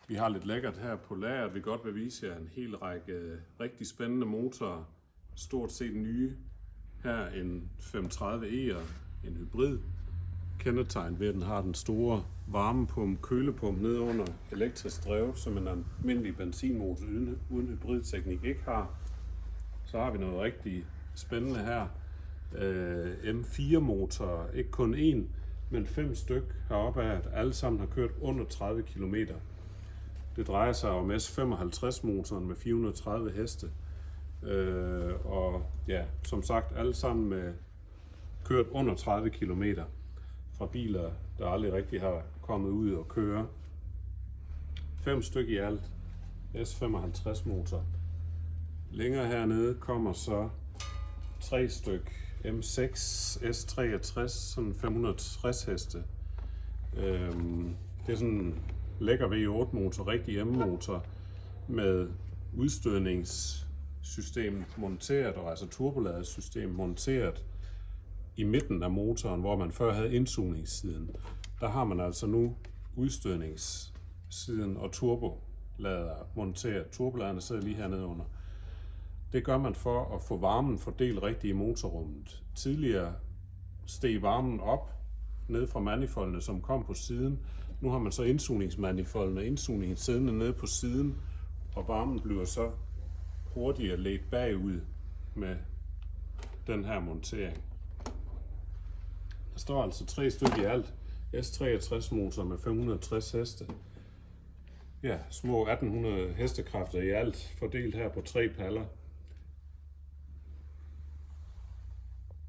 Vi har lidt lækkert her på lageret. Vi godt vil vise jer en hel række rigtig spændende motorer. Stort set nye. Her en 530E'er, en hybrid. Kendetegn ved, at den har den store varmepumpe, kølepumpe nede under elektrisk drev, som en almindelig benzinmotor uden hybridteknik ikke har. Så har vi noget rigtig spændende her. M4 motorer, ikke kun én, men 5 styk heroppe af, at alle sammen har kørt under 30 km. Det drejer sig om S55-motoren med 430 heste. Og ja, som sagt, alle sammen med kørt under 30 km fra biler, der aldrig rigtig har kommet ud og køre. 5 styk i alt. S55-motor. Længere hernede kommer så 3 styk M6 S63, sådan 560 heste. Det er sådan en lækker V8-motor, rigtig M-motor med udstødningssystem monteret, og altså turboladesystem monteret i midten af motoren, hvor man før havde indsugningssiden. Der har man altså nu udstødningssiden og turbolader monteret. Turboladerne sidder lige hernede under. Det gør man for at få varmen fordelt rigtigt i motorrummet. Tidligere steg varmen op ned fra manifoldene, som kom på siden. Nu har man så indsugningsmanifoldene og indsugningen siddende nede på siden, og varmen bliver så hurtigere ledt bagud med den her montering. Der står altså 3 stykker i alt. S63 motor med 560 heste. Ja, små 1800 hestekræfter i alt, fordelt her på 3 paller.